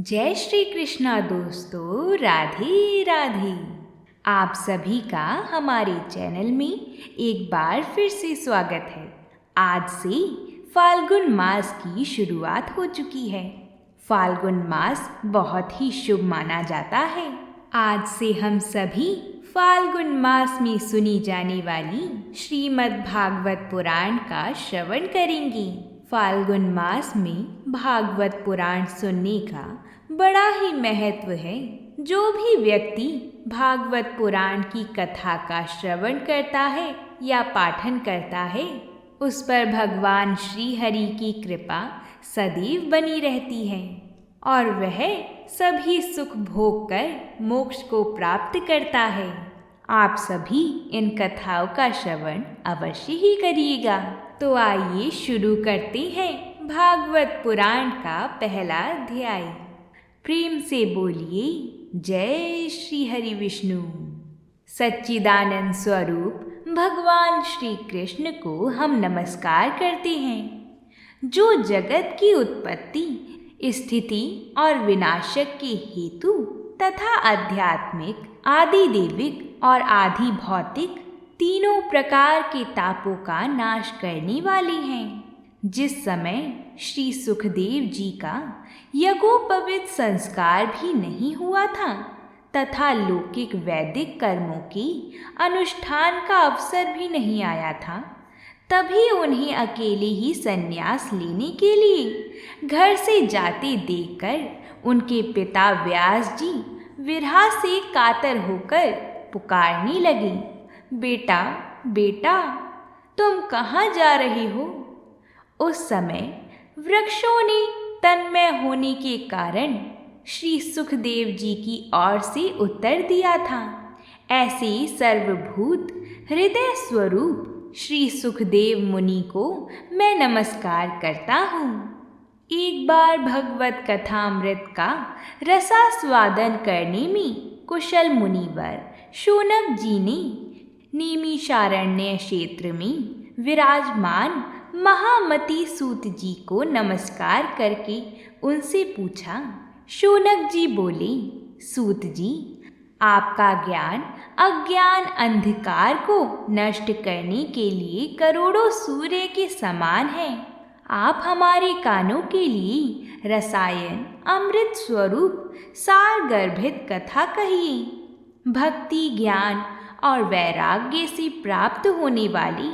जय श्री कृष्णा दोस्तों, राधे राधे। आप सभी का हमारे चैनल में एक बार फिर से स्वागत है। आज से फाल्गुन मास की शुरुआत हो चुकी है। फाल्गुन मास बहुत ही शुभ माना जाता है। आज से हम सभी फाल्गुन मास में सुनी जाने वाली श्रीमद् भागवत पुराण का श्रवण करेंगे। फाल्गुन मास में भागवत पुराण सुनने का बड़ा ही महत्व है। जो भी व्यक्ति भागवत पुराण की कथा का श्रवण करता है या पाठन करता है, उस पर भगवान श्री हरि की कृपा सदैव बनी रहती है और वह सभी सुख भोग कर मोक्ष को प्राप्त करता है। आप सभी इन कथाओं का श्रवण अवश्य ही करिएगा। तो आइए शुरू करते हैं भागवत पुराण का पहला अध्याय। प्रेम से बोलिए जय श्री हरि विष्णु। सच्चिदानंद स्वरूप भगवान श्री कृष्ण को हम नमस्कार करते हैं, जो जगत की उत्पत्ति, स्थिति और विनाशक के हेतु तथा आध्यात्मिक, आदि दैविक और आदि भौतिक तीनों प्रकार के तापों का नाश करने वाले हैं। जिस समय श्री सुखदेव जी का यज्ञोपवीत संस्कार भी नहीं हुआ था तथा लौकिक वैदिक कर्मों के अनुष्ठान का अवसर भी नहीं आया था, तभी उन्हें अकेले ही संन्यास लेने के लिए घर से जाते देखकर उनके पिता व्यास जी विरह से कातर होकर पुकारने लगे, बेटा बेटा, तुम कहाँ जा रहे हो? उस समय वृक्षों ने तन्मय होने के कारण श्री सुखदेव जी की ओर से उत्तर दिया था। ऐसे सर्वभूत हृदय स्वरूप श्री सुखदेव मुनि को मैं नमस्कार करता हूँ। एक बार भगवत कथामृत का रसास्वादन करने में कुशल मुनिवर शौनक जी ने नैमिषारण्य क्षेत्र में विराजमान महामती सूत जी को नमस्कार करके उनसे पूछा। शौनक जी बोले, सूत जी, आपका ज्ञान अज्ञान अंधकार को नष्ट करने के लिए करोड़ों सूर्य के समान है। आप हमारे कानों के लिए रसायन अमृत स्वरूप सार गर्भित कथा कहिए। भक्ति, ज्ञान और वैराग्य से प्राप्त होने वाली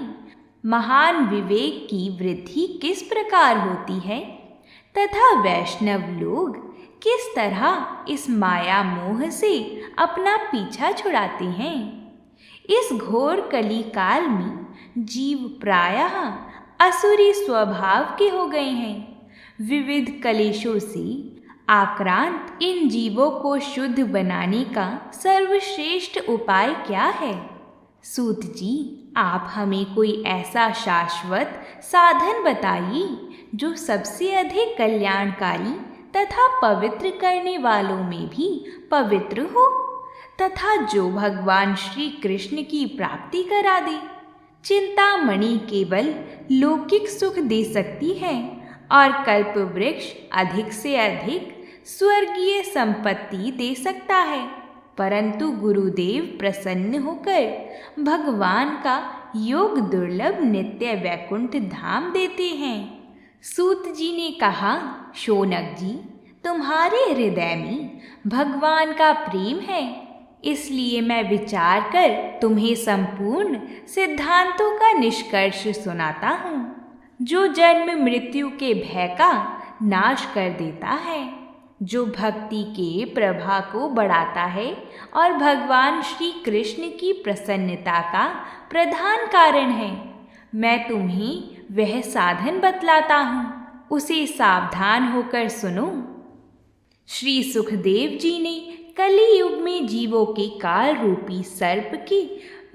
महान विवेक की वृद्धि किस प्रकार होती है तथा वैष्णव लोग किस तरह इस माया मोह से अपना पीछा छुड़ाते हैं। इस घोर कली काल में जीव प्रायः असुरी स्वभाव के हो गए हैं। विविध कलेशों से आक्रांत इन जीवों को शुद्ध बनाने का सर्वश्रेष्ठ उपाय क्या है? सूत जी, आप हमें कोई ऐसा शाश्वत साधन बताइए जो सबसे अधिक कल्याणकारी तथा पवित्र करने वालों में भी पवित्र हो तथा जो भगवान श्री कृष्ण की प्राप्ति करा दे। चिंतामणि केवल लौकिक सुख दे सकती है और कल्प वृक्ष अधिक से अधिक स्वर्गीय संपत्ति दे सकता है, परंतु गुरुदेव प्रसन्न होकर भगवान का योग दुर्लभ नित्य वैकुंठ धाम देते हैं। सूत जी ने कहा, शौनक जी, तुम्हारे हृदय में भगवान का प्रेम है, इसलिए मैं विचार कर तुम्हें संपूर्ण सिद्धांतों का निष्कर्ष सुनाता हूँ, जो जन्म मृत्यु के भय का नाश कर देता है, जो भक्ति के प्रभा को बढ़ाता है और भगवान श्री कृष्ण की प्रसन्नता का प्रधान कारण है। मैं तुम्हें वह साधन बतलाता हूँ, उसे सावधान होकर सुनो। श्री सुखदेव जी ने कली युग में जीवों के काल रूपी सर्प के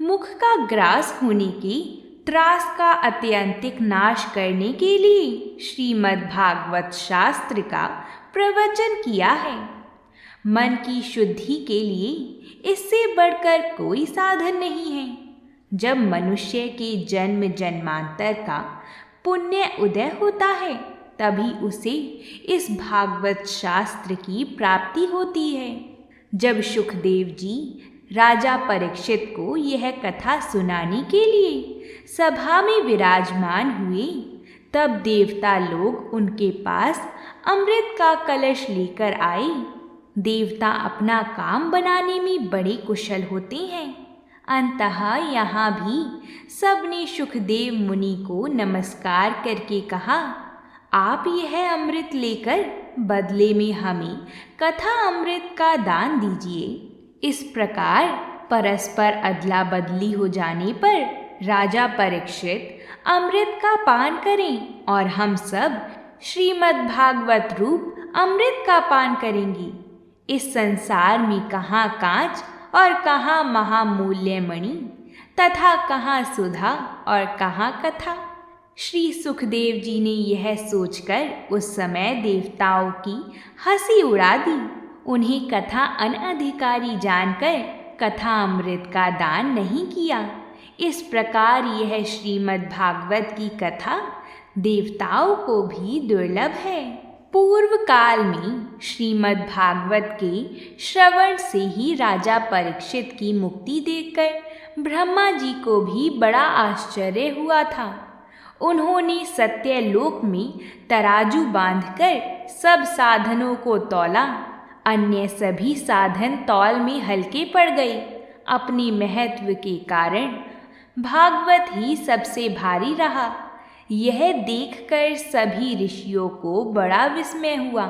मुख का ग्रास होने की त्रास का अत्यंतिक नाश करने के लिए श्रीमद् भागवत शास्त्र का प्रवचन किया है। मन की शुद्धि के लिए इससे बढ़कर कोई साधन नहीं है। जब मनुष्य के जन्म जन्मांतर का पुण्य उदय होता है, तभी उसे इस भागवत शास्त्र की प्राप्ति होती है। जब सुखदेव जी राजा परीक्षित को यह कथा सुनाने के लिए सभा में विराजमान हुए, तब देवता लोग उनके पास अमृत का कलश लेकर आए। देवता अपना काम बनाने में बड़े कुशल होते हैं। अंततः यहाँ भी सबने सुखदेव मुनि को नमस्कार करके कहा, आप यह अमृत लेकर बदले में हमें कथा अमृत का दान दीजिए। इस प्रकार परस्पर अदला बदली हो जाने पर राजा परीक्षित अमृत का पान करें और हम सब श्रीमद् भागवत रूप अमृत का पान करेंगे। इस संसार में कहाँ कांच और कहाँ महामूल्य मणि, तथा कहाँ सुधा और कहाँ कथा। श्री सुखदेव जी ने यह सोचकर उस समय देवताओं की हंसी उड़ा दी। उन्हें कथा अनधिकारी जानकर कथा अमृत का दान नहीं किया। इस प्रकार यह श्रीमद् भागवत की कथा देवताओं को भी दुर्लभ है। पूर्व काल में श्रीमद् भागवत के श्रवण से ही राजा परीक्षित की मुक्ति देखकर ब्रह्मा जी को भी बड़ा आश्चर्य हुआ था। उन्होंने सत्यलोक में तराजू बांधकर सब साधनों को तौला। अन्य सभी साधन तौल में हल्के पड़ गए। अपने महत्व के कारण भागवत ही सबसे भारी रहा। यह देखकर सभी ऋषियों को बड़ा विस्मय हुआ।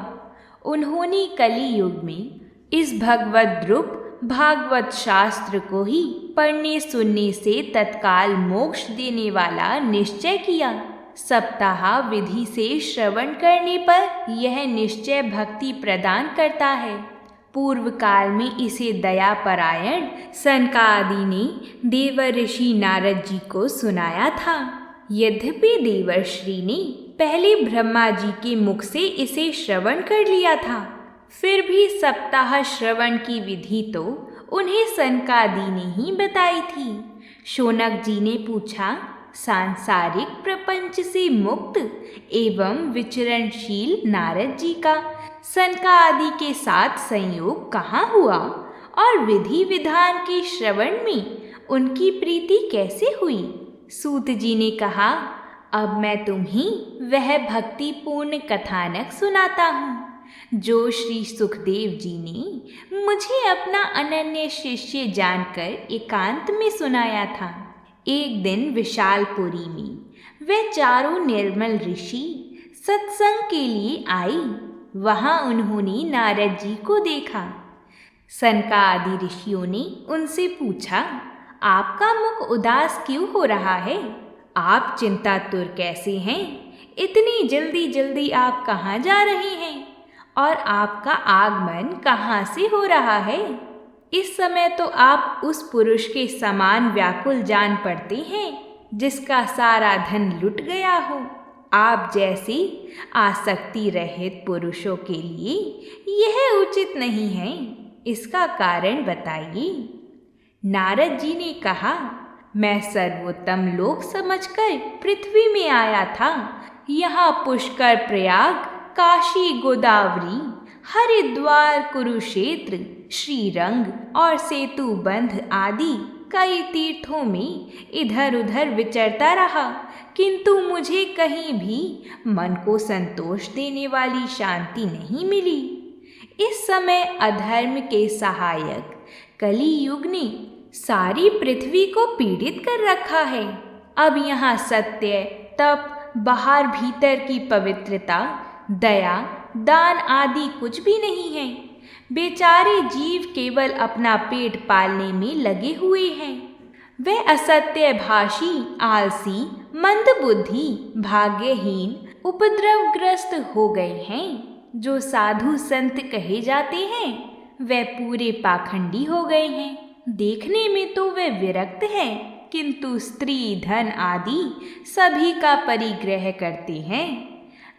उन्होंने कली युग में इस भगवत रूप भागवत शास्त्र को ही पढ़ने सुनने से तत्काल मोक्ष देने वाला निश्चय किया। सप्ताह विधि से श्रवण करने पर यह निश्चय भक्ति प्रदान करता है। पूर्व काल में इसे दयापरायण सनकादि ने देवर्षि नारद जी को सुनाया था। यद्यपि देवर्षि ने पहले ब्रह्मा जी के मुख से इसे श्रवण कर लिया था, फिर भी सप्ताह श्रवण की विधि तो उन्हें सनकादि ने ही बताई थी। शौनक जी ने पूछा, सांसारिक प्रपंच से मुक्त एवं विचरणशील नारद जी का सनकादि के साथ संयोग कहाँ हुआ और विधि विधान के श्रवण में उनकी प्रीति कैसे हुई? सूत जी ने कहा, अब मैं तुम्हें वह भक्तिपूर्ण कथानक सुनाता हूँ जो श्री सुखदेव जी ने मुझे अपना अनन्य शिष्य जानकर एकांत में सुनाया था। एक दिन विशालपुरी में वे चारों निर्मल ऋषि सत्संग के लिए आई। वहां उन्होंने नारद जी को देखा। सनकादि ऋषियों ने उनसे पूछा, आपका मुख उदास क्यों हो रहा है? आप चिंतातुर कैसे हैं? इतनी जल्दी जल्दी आप कहाँ जा रहे हैं और आपका आगमन कहाँ से हो रहा है? इस समय तो आप उस पुरुष के समान व्याकुल जान पड़ते हैं जिसका सारा धन लुट गया हो। आप जैसे आसक्ति रहित पुरुषों के लिए यह उचित नहीं है। इसका कारण बताइए। नारद जी ने कहा, मैं सर्वोत्तम लोक समझकर पृथ्वी में आया था। यहाँ पुष्कर, प्रयाग, काशी, गोदावरी, हरिद्वार, कुरुक्षेत्र, श्रीरंग और सेतुबंध आदि कई तीर्थों में इधर उधर विचरता रहा, किंतु मुझे कहीं भी मन को संतोष देने वाली शांति नहीं मिली। इस समय अधर्म के सहायक कली युग ने सारी पृथ्वी को पीड़ित कर रखा है। अब यहाँ सत्य, तप, बाहर भीतर की पवित्रता, दया, दान आदि कुछ भी नहीं है। बेचारे जीव केवल अपना पेट पालने में लगे हुए हैं। वे असत्य भाषी, आलसी, मंदबुद्धि, भाग्यहीन, उपद्रवग्रस्त हो गए हैं। जो साधु संत कहे जाते हैं वे पूरे पाखंडी हो गए हैं। देखने में तो वे विरक्त हैं, किंतु स्त्री, धन आदि सभी का परिग्रह करते हैं।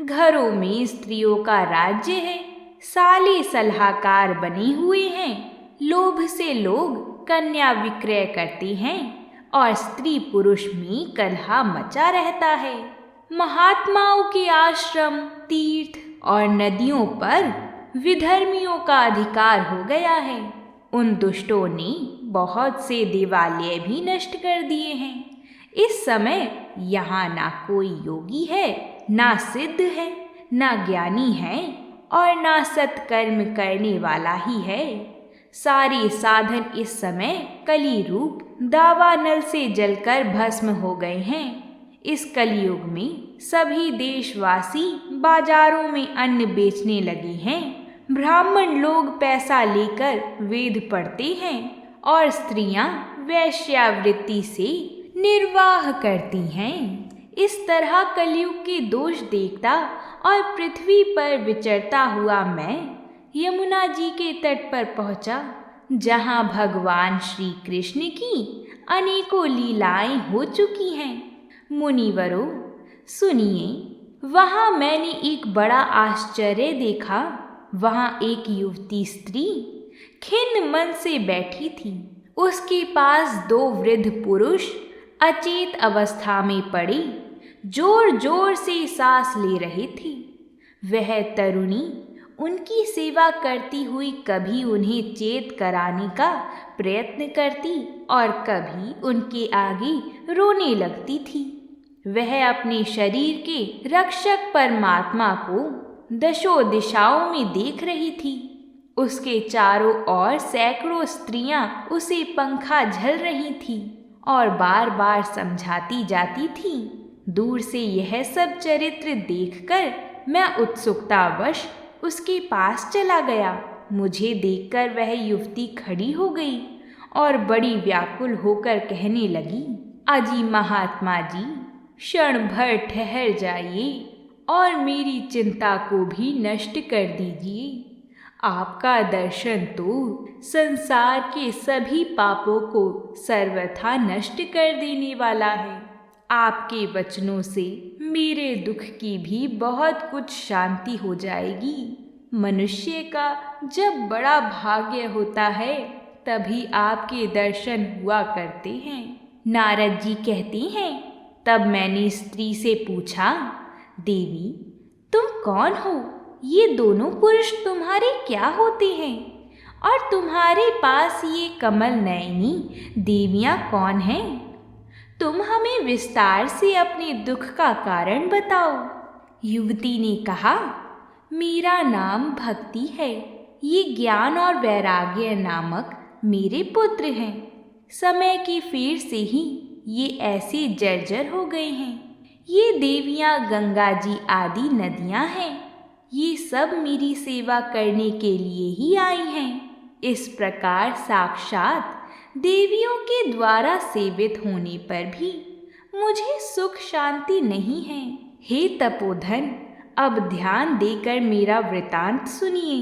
घरों में स्त्रियों का राज्य है। साले सलाहकार बने हुए हैं। लोभ से लोग कन्या विक्रय करते हैं और स्त्री पुरुष में कलह मचा रहता है। महात्माओं के आश्रम, तीर्थ और नदियों पर विधर्मियों का अधिकार हो गया है। उन दुष्टों ने बहुत से देवालय भी नष्ट कर दिए हैं। इस समय यहाँ ना कोई योगी है, ना सिद्ध है, ना ज्ञानी है और ना सत्कर्म करने वाला ही है। सारे साधन इस समय कली रूप दावानल से जलकर भस्म हो गए हैं। इस कलयुग में सभी देशवासी बाजारों में अन्न बेचने लगे हैं। ब्राह्मण लोग पैसा लेकर वेद पढ़ते हैं और स्त्रियां वैश्यावृत्ति से निर्वाह करती हैं। इस तरह कलयुग के दोष देखता और पृथ्वी पर विचरता हुआ मैं यमुना जी के तट पर पहुंचा, जहां भगवान श्री कृष्ण की अनेकों लीलाएं हो चुकी हैं। मुनिवरों, सुनिए, वहां मैंने एक बड़ा आश्चर्य देखा। वहां एक युवती स्त्री खिन्न मन से बैठी थी। उसके पास दो वृद्ध पुरुष अचेत अवस्था में पड़े जोर जोर से सांस ले रहे थे। वह तरुणी उनकी सेवा करती हुई कभी उन्हें चेत कराने का प्रयत्न करती और कभी उनके आगे रोने लगती थी। वह अपने शरीर के रक्षक परमात्मा को दशों दिशाओं में देख रही थी। उसके चारों ओर सैकड़ों स्त्रियां उसे पंखा झल रही थी और बार बार समझाती जाती थी। दूर से यह सब चरित्र देखकर मैं उत्सुकतावश उसके पास चला गया। मुझे देखकर वह युवती खड़ी हो गई और बड़ी व्याकुल होकर कहने लगी, अजी महात्मा जी, क्षण भर ठहर जाइए और मेरी चिंता को भी नष्ट कर दीजिए। आपका दर्शन तो संसार के सभी पापों को सर्वथा नष्ट कर देने वाला है। आपके वचनों से मेरे दुख की भी बहुत कुछ शांति हो जाएगी। मनुष्य का जब बड़ा भाग्य होता है तभी आपके दर्शन हुआ करते हैं। नारद जी कहते हैं, तब मैंने स्त्री से पूछा, देवी, तुम कौन हो? ये दोनों पुरुष तुम्हारे क्या होते हैं? और तुम्हारे पास ये कमल नयनी देवियां कौन हैं? तुम हमें विस्तार से अपने दुख का कारण बताओ। युवती ने कहा, मेरा नाम भक्ति है। ये ज्ञान और वैराग्य नामक मेरे पुत्र हैं। समय की फेर से ही ये ऐसे जर्जर हो गए हैं। ये देवियां गंगा जी आदि नदियां हैं। ये सब मेरी सेवा करने के लिए ही आई हैं। इस प्रकार साक्षात देवियों के द्वारा सेवित होने पर भी मुझे सुख शांति नहीं है। हे तपोधन, अब ध्यान देकर मेरा वृतांत सुनिए।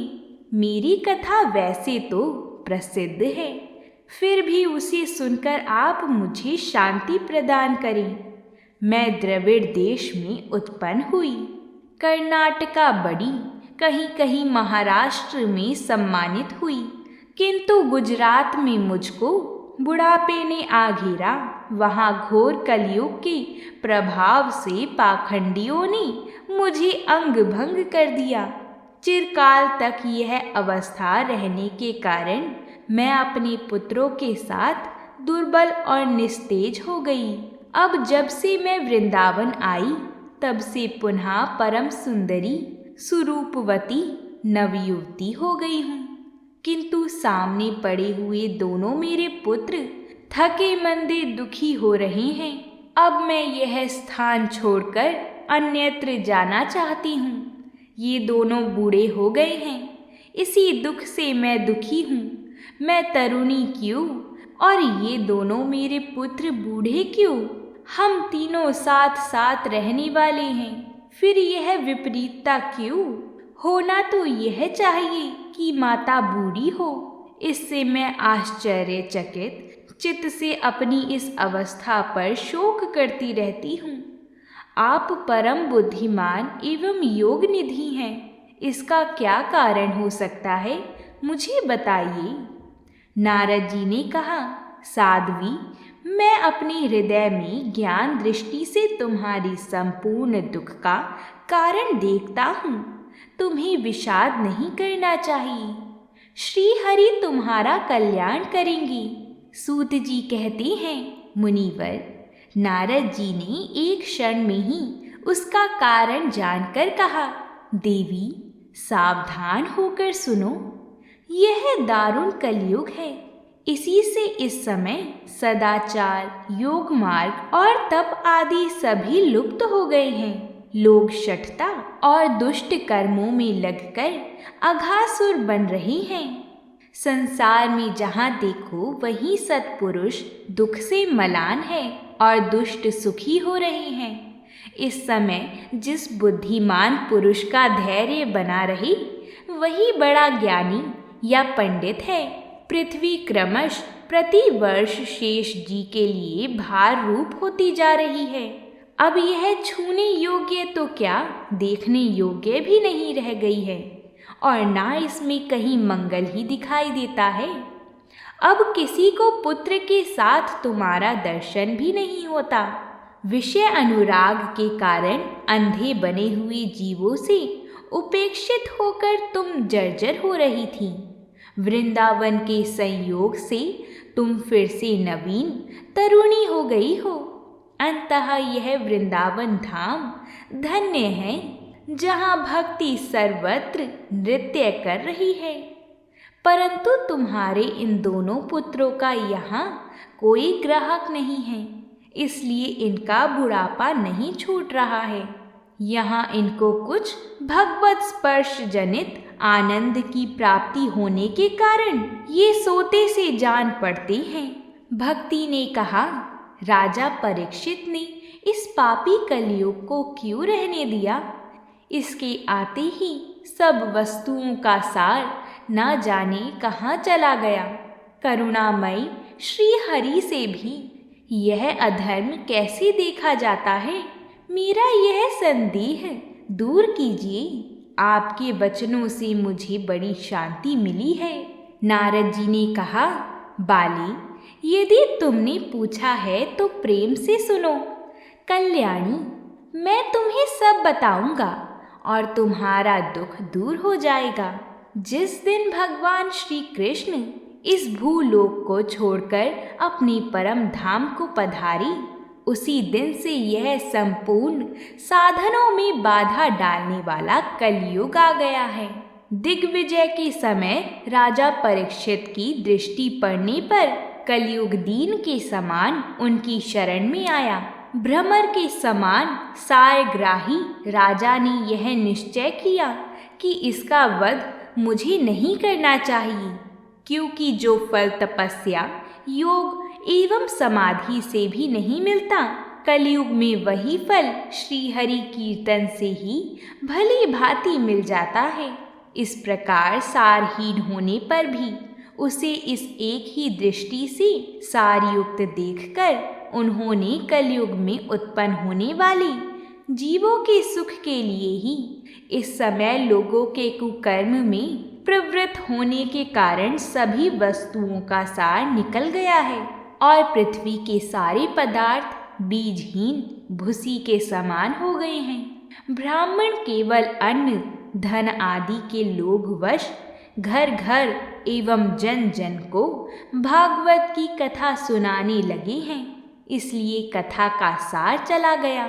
मेरी कथा वैसे तो प्रसिद्ध है, फिर भी उसे सुनकर आप मुझे शांति प्रदान करें। मैं द्रविड़ देश में उत्पन्न हुई, कर्नाटका बड़ी, कहीं कहीं महाराष्ट्र में सम्मानित हुई, किंतु गुजरात में मुझको बुढ़ापे ने आ घेरा। वहाँ घोर कलयुग के प्रभाव से पाखंडियों ने मुझे अंग भंग कर दिया। चिरकाल तक यह अवस्था रहने के कारण मैं अपने पुत्रों के साथ दुर्बल और निस्तेज हो गई। अब जब से मैं वृंदावन आई तब से पुनः परम सुंदरी सुरूपवती नवयुवती हो गई हूँ। किंतु सामने पड़े हुए दोनों मेरे पुत्र थके मंदे दुखी हो रहे हैं। अब मैं यह स्थान छोड़कर अन्यत्र जाना चाहती हूँ। ये दोनों बूढ़े हो गए हैं, इसी दुख से मैं दुखी हूँ। मैं तरुणी क्यों और ये दोनों मेरे पुत्र बूढ़े क्यों? हम तीनों साथ साथ रहने वाले हैं, फिर यह विपरीतता क्यों? होना तो यह चाहिए कि माता बूढ़ी हो। इससे मैं आश्चर्यचकित चित्त से अपनी इस अवस्था पर शोक करती रहती हूँ। आप परम बुद्धिमान एवं योग निधि हैं। इसका क्या कारण हो सकता है, मुझे बताइए। नारद जी ने कहा, साध्वी, मैं अपने हृदय में ज्ञान दृष्टि से तुम्हारी संपूर्ण दुख का कारण देखता हूँ। तुम्हें विषाद नहीं करना चाहिए। श्री हरि तुम्हारा कल्याण करेंगे। सूत जी कहते हैं, मुनिवर, नारद जी ने एक क्षण में ही उसका कारण जानकर कहा, देवी सावधान होकर सुनो, यह दारुण कलयुग है। इसी से इस समय सदाचार, योग मार्ग और तप आदि सभी लुप्त हो गए हैं। लोग शठता और दुष्ट कर्मों में लगकर अघासुर बन रहे हैं। संसार में जहाँ देखो वहीं सत्पुरुष दुख से मलान है और दुष्ट सुखी हो रहे हैं। इस समय जिस बुद्धिमान पुरुष का धैर्य बना रहे वही बड़ा ज्ञानी या पंडित है। पृथ्वी क्रमश प्रति वर्ष शेष जी के लिए भार रूप होती जा रही है। अब यह छूने योग्य तो क्या, देखने योग्य भी नहीं रह गई है और ना इसमें कहीं मंगल ही दिखाई देता है। अब किसी को पुत्र के साथ तुम्हारा दर्शन भी नहीं होता। विषय अनुराग के कारण अंधे बने हुए जीवों से उपेक्षित होकर तुम जर्जर हो रही थी। वृंदावन के संयोग से तुम फिर से नवीन तरुणी हो गई हो। अंततः यह वृंदावन धाम धन्य है, जहाँ भक्ति सर्वत्र नृत्य कर रही है। परंतु तुम्हारे इन दोनों पुत्रों का यहाँ कोई ग्राहक नहीं है, इसलिए इनका बुढ़ापा नहीं छूट रहा है। यहाँ इनको कुछ भगवत स्पर्श जनित आनंद की प्राप्ति होने के कारण ये सोते से जान पड़ते हैं। भक्ति ने कहा, राजा परीक्षित ने इस पापी कलयुग को क्यों रहने दिया? इसके आते ही सब वस्तुओं का सार न जाने कहाँ चला गया। करुणामयी श्री हरि से भी यह अधर्म कैसे देखा जाता है, मेरा यह संदेह दूर कीजिए। आपके वचनों से मुझे बड़ी शांति मिली है। नारद जी ने कहा, बाली, यदि तुमने पूछा है तो प्रेम से सुनो। कल्याणी, मैं तुम्हें सब बताऊंगा और तुम्हारा दुख दूर हो जाएगा। जिस दिन भगवान श्री कृष्ण इस भूलोक को छोड़कर अपने परम धाम को पधारी, उसी दिन से यह संपूर्ण साधनों में बाधा डालने वाला कलयुग आ गया है। दिग्विजय के समय राजा परीक्षित की दृष्टि पड़ने पर कलयुग दीन के समान उनकी शरण में आया। भ्रमर के समान सारग्राही राजा ने यह निश्चय किया कि इसका वध मुझे नहीं करना चाहिए, क्योंकि जो फल तपस्या, योग एवं समाधि से भी नहीं मिलता, कलयुग में वही फल श्री हरि कीर्तन से ही भली भांति मिल जाता है। इस प्रकार सारहीन होने पर भी उसे इस एक ही दृष्टि से सारयुक्त देखकर उन्होंने कलयुग में उत्पन्न होने वाले जीवों के सुख के लिए ही इस समय लोगों के कुकर्म में प्रवृत्त होने के कारण सभी वस्तुओं का सार निकल गया है और पृथ्वी के सारे पदार्थ बीजहीन भूसी के समान हो गए हैं। ब्राह्मण केवल अन्न, धन आदि के लोभवश घर घर एवं जन जन को भागवत की कथा सुनाने लगे हैं, इसलिए कथा का सार चला गया।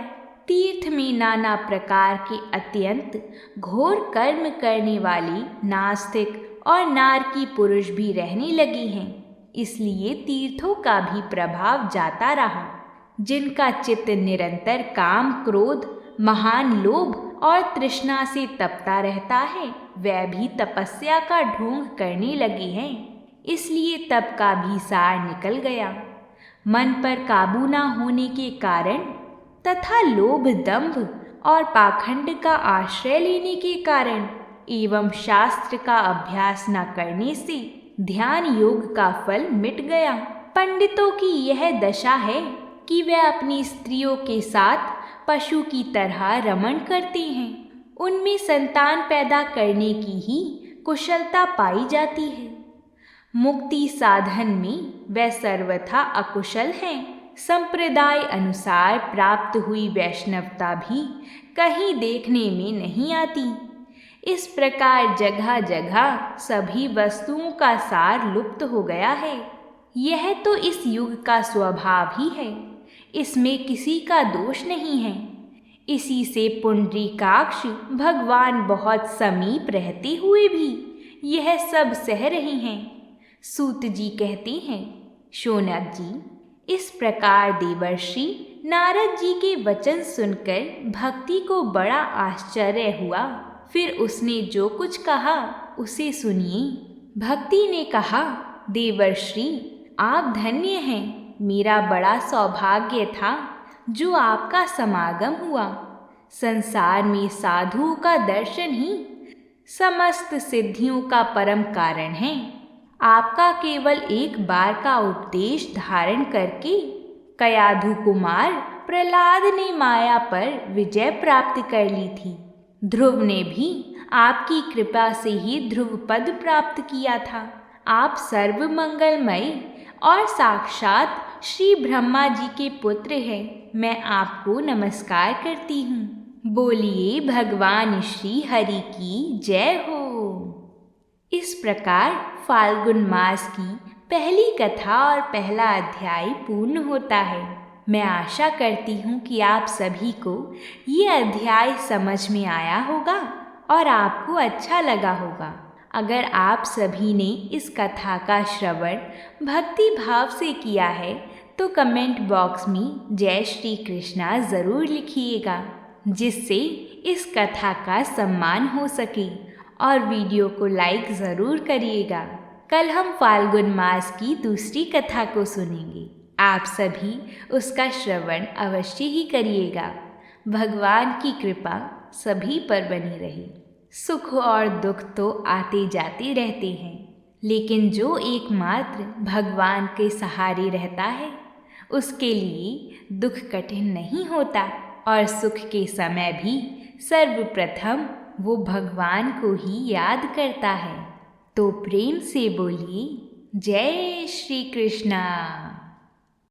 तीर्थ में नाना प्रकार के अत्यंत घोर कर्म करने वाली नास्तिक और नारकी पुरुष भी रहने लगे हैं, इसलिए तीर्थों का भी प्रभाव जाता रहा। जिनका चित्त निरंतर काम, क्रोध, महान लोभ और तृष्णा से तपता रहता है, वह भी तपस्या का ढोंग करने लगे हैं, इसलिए तप का भी सार निकल गया। मन पर काबू न होने के कारण तथा लोभ, दंभ और पाखंड का आश्रय लेने के कारण एवं शास्त्र का अभ्यास न करने से ध्यान योग का फल मिट गया। पंडितों की यह दशा है कि वे अपनी स्त्रियों के साथ पशु की तरह रमण करते हैं। उनमें संतान पैदा करने की ही कुशलता पाई जाती है। मुक्ति साधन में वे सर्वथा अकुशल हैं। संप्रदाय अनुसार प्राप्त हुई वैष्णवता भी कहीं देखने में नहीं आती। इस प्रकार जगह जगह सभी वस्तुओं का सार लुप्त हो गया है। यह तो इस युग का स्वभाव ही है, इसमें किसी का दोष नहीं है। इसी से पुंडरीकाक्ष भगवान बहुत समीप रहते हुए भी यह सब सह रहे हैं। सूत जी कहते हैं, शौनक जी, इस प्रकार देवर्षि नारद जी के वचन सुनकर भक्ति को बड़ा आश्चर्य हुआ। फिर उसने जो कुछ कहा उसे सुनिए। भक्ति ने कहा, देवर्षि आप धन्य हैं। मेरा बड़ा सौभाग्य था जो आपका समागम हुआ। संसार में साधुओं का दर्शन ही समस्त सिद्धियों का परम कारण है। आपका केवल एक बार का उपदेश धारण करके कयाधु कुमार प्रहलाद ने माया पर विजय प्राप्त कर ली थी। ध्रुव ने भी आपकी कृपा से ही ध्रुव पद प्राप्त किया था। आप सर्व मंगलमय और साक्षात श्री ब्रह्मा जी के पुत्र हैं। मैं आपको नमस्कार करती हूँ। बोलिए भगवान श्री हरि की जय हो। इस प्रकार फाल्गुन मास की पहली कथा और पहला अध्याय पूर्ण होता है। मैं आशा करती हूँ कि आप सभी को ये अध्याय समझ में आया होगा और आपको अच्छा लगा होगा। अगर आप सभी ने इस कथा का श्रवण भक्ति भाव से किया है तो कमेंट बॉक्स में जय श्री कृष्णा ज़रूर लिखिएगा, जिससे इस कथा का सम्मान हो सके। और वीडियो को लाइक ज़रूर करिएगा। कल हम फाल्गुन मास की दूसरी कथा को सुनेंगे। आप सभी उसका श्रवण अवश्य ही करिएगा। भगवान की कृपा सभी पर बनी रहे। सुख और दुख तो आते जाते रहते हैं, लेकिन जो एकमात्र भगवान के सहारे रहता है उसके लिए दुख कठिन नहीं होता और सुख के समय भी सर्वप्रथम वो भगवान को ही याद करता है। तो प्रेम से बोलिए जय श्री कृष्णा।